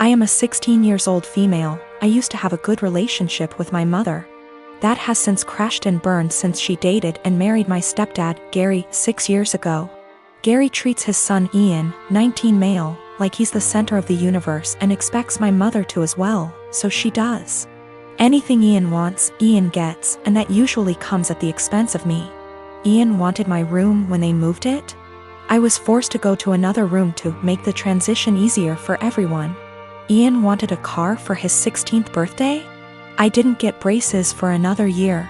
I am a 16 years old female. I used to have a good relationship with my mother. That has since crashed and burned since she dated and married my stepdad, Gary, 6 years ago. Gary treats his son Ian, 19 male, like he's the center of the universe and expects my mother to as well, so she does. Anything Ian wants, Ian gets, and that usually comes at the expense of me. Ian wanted my room when they moved it. I was forced to go to another room to make the transition easier for everyone. Ian wanted a car for his 16th birthday. I didn't get braces for another year.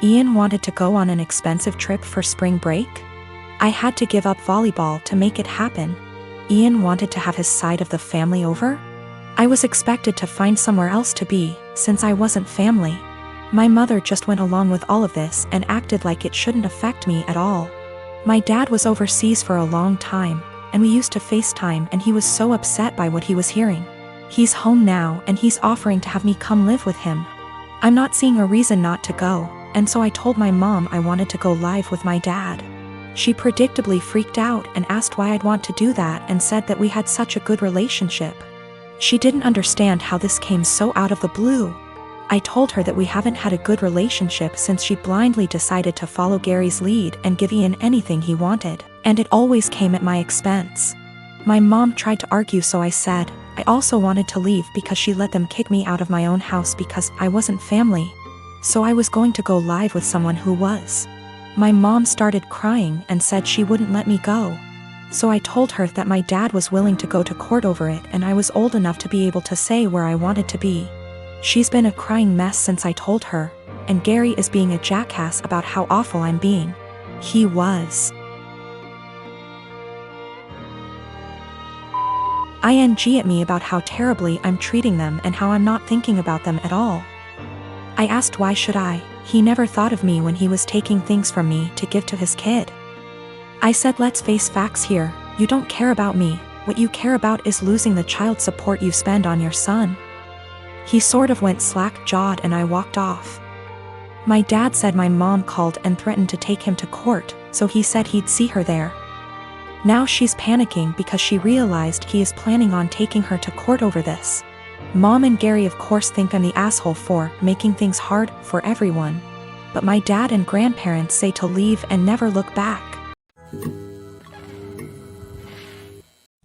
Ian wanted to go on an expensive trip for spring break. I had to give up volleyball to make it happen. Ian wanted to have his side of the family over. I was expected to find somewhere else to be, since I wasn't family. My mother just went along with all of this and acted like it shouldn't affect me at all. My dad was overseas for a long time, and we used to FaceTime, and he was so upset by what he was hearing. He's home now and he's offering to have me come live with him. I'm not seeing a reason not to go, and so I told my mom I wanted to go live with my dad. She predictably freaked out and asked why I'd want to do that and said that we had such a good relationship. She didn't understand how this came so out of the blue. I told her that we haven't had a good relationship since she blindly decided to follow Gary's lead and give Ian anything he wanted, and it always came at my expense. My mom tried to argue, so I said I also wanted to leave because she let them kick me out of my own house because I wasn't family. So I was going to go live with someone who was. My mom started crying and said she wouldn't let me go. So I told her that my dad was willing to go to court over it and I was old enough to be able to say where I wanted to be. She's been a crying mess since I told her, and Gary is being a jackass about how awful I'm being. He was. ING at me about how terribly I'm treating them and how I'm not thinking about them at all. I asked why should I. He never thought of me when he was taking things from me to give to his kid. I said let's face facts here, you don't care about me, what you care about is losing the child support you spend on your son. He sort of went slack-jawed and I walked off. My dad said my mom called and threatened to take him to court, so he said he'd see her there. Now she's panicking because she realized he is planning on taking her to court over this. Mom and Gary of course think I'm the asshole for making things hard for everyone. But my dad and grandparents say to leave and never look back.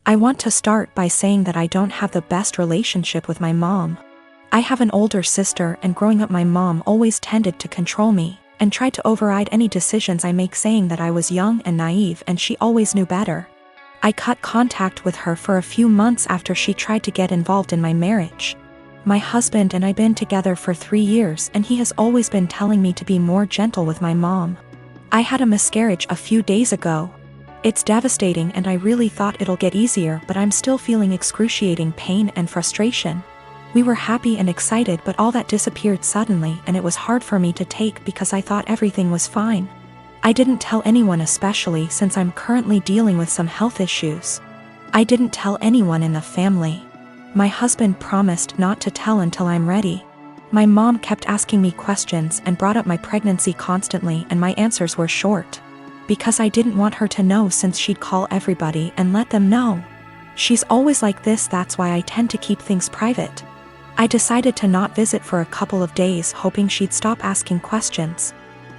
I want to start by saying that I don't have the best relationship with my mom. I have an older sister, and growing up my mom always tended to control me and tried to override any decisions I make, saying that I was young and naive and she always knew better. I cut contact with her for a few months after she tried to get involved in my marriage. My husband and I been together for 3 years and he has always been telling me to be more gentle with my mom. I had a miscarriage a few days ago. It's devastating and I really thought it'll get easier, but I'm still feeling excruciating pain and frustration. We were happy and excited, but all that disappeared suddenly and it was hard for me to take because I thought everything was fine. I didn't tell anyone, especially since I'm currently dealing with some health issues. I didn't tell anyone in the family. My husband promised not to tell until I'm ready. My mom kept asking me questions and brought up my pregnancy constantly, and my answers were short. Because I didn't want her to know, since she'd call everybody and let them know. She's always like this, that's why I tend to keep things private. I decided to not visit for a couple of days, hoping she'd stop asking questions.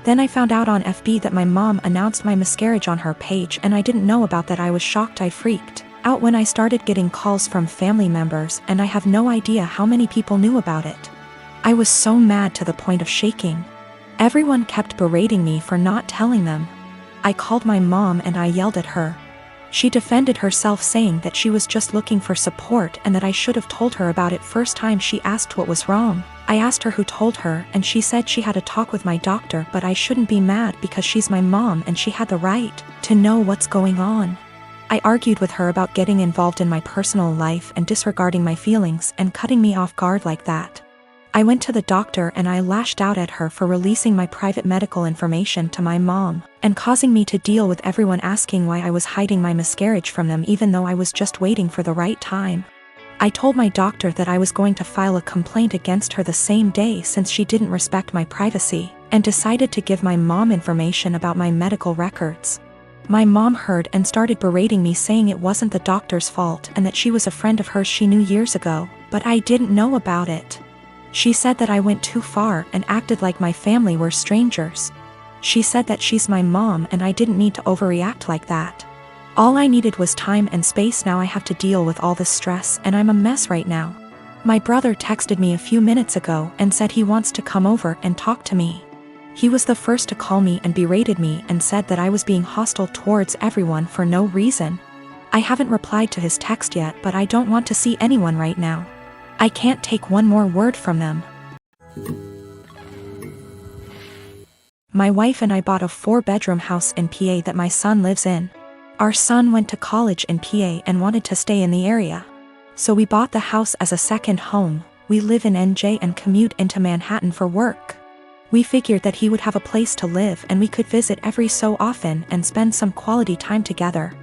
Then I found out on FB that my mom announced my miscarriage on her page and I didn't know about that. I was shocked. I freaked out when I started getting calls from family members, and I have no idea how many people knew about it. I was so mad to the point of shaking. Everyone kept berating me for not telling them. I called my mom and I yelled at her. She defended herself, saying that she was just looking for support and that I should have told her about it first time she asked what was wrong. I asked her who told her, and she said she had a talk with my doctor, but I shouldn't be mad because she's my mom and she had the right to know what's going on. I argued with her about getting involved in my personal life and disregarding my feelings and cutting me off guard like that. I went to the doctor and I lashed out at her for releasing my private medical information to my mom and causing me to deal with everyone asking why I was hiding my miscarriage from them, even though I was just waiting for the right time. I told my doctor that I was going to file a complaint against her the same day since she didn't respect my privacy, and decided to give my mom information about my medical records. My mom heard and started berating me, saying it wasn't the doctor's fault and that she was a friend of hers she knew years ago, but I didn't know about it. She said that I went too far and acted like my family were strangers. She said that she's my mom and I didn't need to overreact like that. All I needed was time and space. Now I have to deal with all this stress and I'm a mess right now. My brother texted me a few minutes ago and said he wants to come over and talk to me. He was the first to call me and berated me and said that I was being hostile towards everyone for no reason. I haven't replied to his text yet, but I don't want to see anyone right now. I can't take one more word from them. My wife and I bought a 4-bedroom house in PA that my son lives in. Our son went to college in PA and wanted to stay in the area. So we bought the house as a second home. We live in NJ and commute into Manhattan for work. We figured that he would have a place to live and we could visit every so often and spend some quality time together.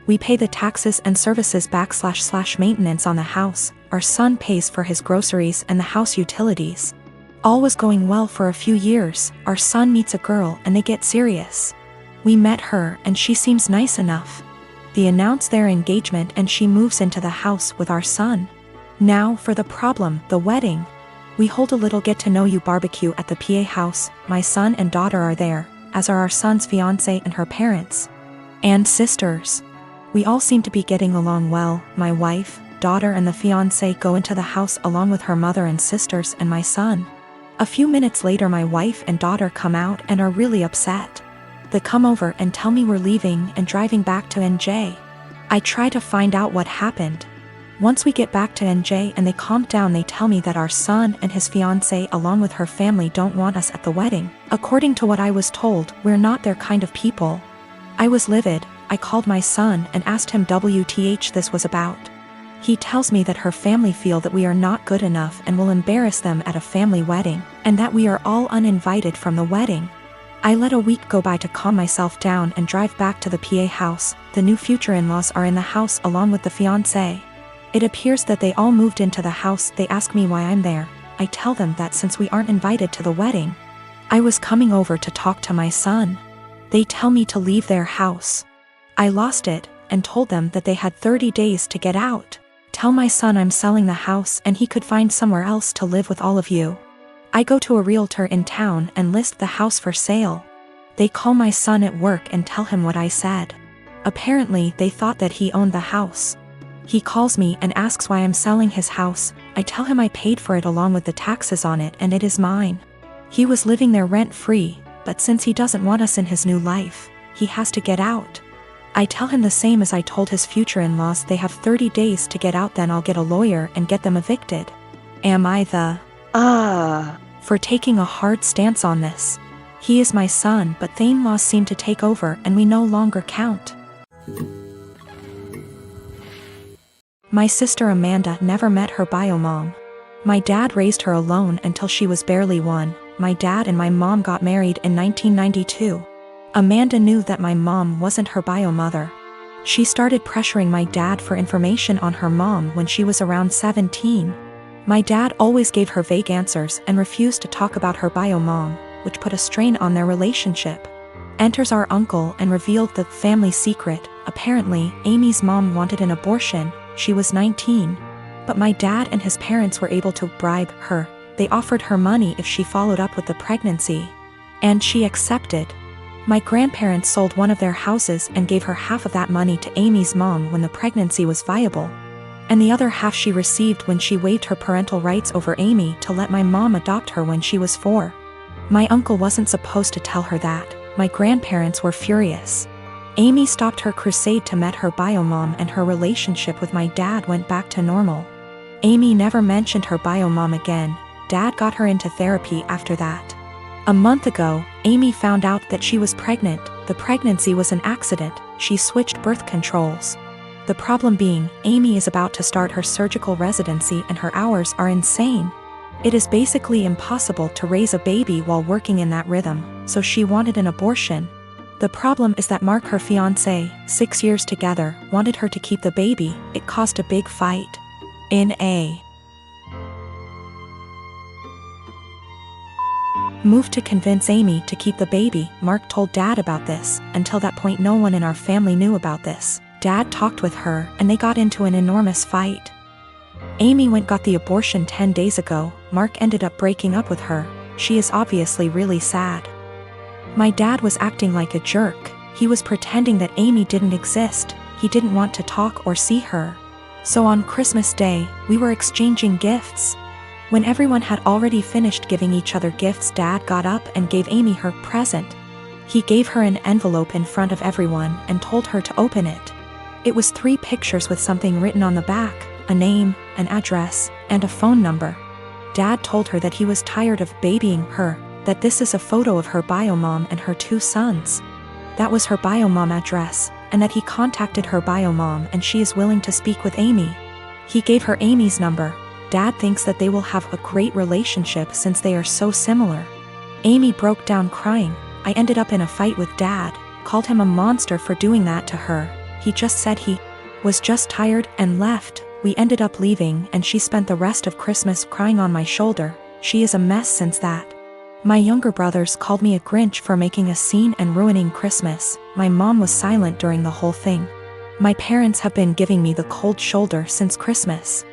We pay the taxes and services / maintenance on the house. Our son pays for his groceries and the house utilities. All was going well for a few years. Our son meets a girl and they get serious. We met her and she seems nice enough. They announce their engagement and she moves into the house with our son. Now for the problem, the wedding. We hold a little get-to-know-you barbecue at the PA house. My son and daughter are there, as are our son's fiancé and her parents. And sisters. We all seem to be getting along well. My wife, daughter and the fiancé go into the house along with her mother and sisters and my son. A few minutes later my wife and daughter come out and are really upset. They come over and tell me we're leaving and driving back to NJ. I try to find out what happened. Once we get back to NJ and they calm down, they tell me that our son and his fiancée along with her family don't want us at the wedding. According to what I was told, we're not their kind of people. I was livid. I called my son and asked him WTH this was about. He tells me that her family feel that we are not good enough and will embarrass them at a family wedding, and that we are all uninvited from the wedding. I let a week go by to calm myself down and drive back to the PA house. The new future in-laws are in the house along with the fiancé. It appears that they all moved into the house. They ask me why I'm there. I tell them that since we aren't invited to the wedding, I was coming over to talk to my son. They tell me to leave their house. I lost it and told them that they had 30 days to get out. Tell my son I'm selling the house and he could find somewhere else to live with all of you. I go to a realtor in town and list the house for sale. They call my son at work and tell him what I said. Apparently they thought that he owned the house. He calls me and asks why I'm selling his house. I tell him I paid for it along with the taxes on it and it is mine. He was living there rent-free, but since he doesn't want us in his new life, he has to get out. I tell him the same as I told his future in-laws. They have 30 days to get out, then I'll get a lawyer and get them evicted. Am I the for taking a hard stance on this? He is my son, but the in-laws seem to take over and we no longer count. My sister Amanda never met her bio mom. My dad raised her alone until she was barely 1. My dad and my mom got married in 1992. Amanda knew that my mom wasn't her bio mother. She started pressuring my dad for information on her mom when she was around 17. My dad always gave her vague answers and refused to talk about her bio mom, which put a strain on their relationship. Enters our uncle and revealed the family secret. Apparently, Amy's mom wanted an abortion. She was 19. But my dad and his parents were able to bribe her. They offered her money if she followed up with the pregnancy. And she accepted. My grandparents sold one of their houses and gave her half of that money to Amy's mom when the pregnancy was viable. And the other half she received when she waived her parental rights over Amy to let my mom adopt her when she was 4. My uncle wasn't supposed to tell her that. My grandparents were furious. Amy stopped her crusade to meet her bio mom and her relationship with my dad went back to normal. Amy never mentioned her bio mom again. Dad got her into therapy after that. A month ago, Amy found out that she was pregnant. The pregnancy was an accident. She switched birth controls. The problem being, Amy is about to start her surgical residency and her hours are insane. It is basically impossible to raise a baby while working in that rhythm, so she wanted an abortion. The problem is that Mark, her fiancé, 6 years together, wanted her to keep the baby. It caused a big fight. In a Moved to convince Amy to keep the baby. Mark told Dad about this. Until that point, no one in our family knew about this. Dad talked with her, and they got into an enormous fight. Amy got the abortion 10 days ago. Mark ended up breaking up with her. She is obviously really sad. My dad was acting like a jerk. He was pretending that Amy didn't exist. He didn't want to talk or see her. So on Christmas Day, we were exchanging gifts. When everyone had already finished giving each other gifts, Dad got up and gave Amy her present. He gave her an envelope in front of everyone and told her to open it. It was 3 pictures with something written on the back, a name, an address, and a phone number. Dad told her that he was tired of babying her, that this is a photo of her bio mom and her 2 sons. That was her bio mom address, and that he contacted her bio mom and she is willing to speak with Amy. He gave her Amy's number. Dad thinks that they will have a great relationship since they are so similar. Amy broke down crying. I ended up in a fight with Dad, called him a monster for doing that to her. He just said he was just tired and left. We ended up leaving and she spent the rest of Christmas crying on my shoulder. She is a mess since that. My younger brothers called me a Grinch for making a scene and ruining Christmas. My mom was silent during the whole thing. My parents have been giving me the cold shoulder since Christmas.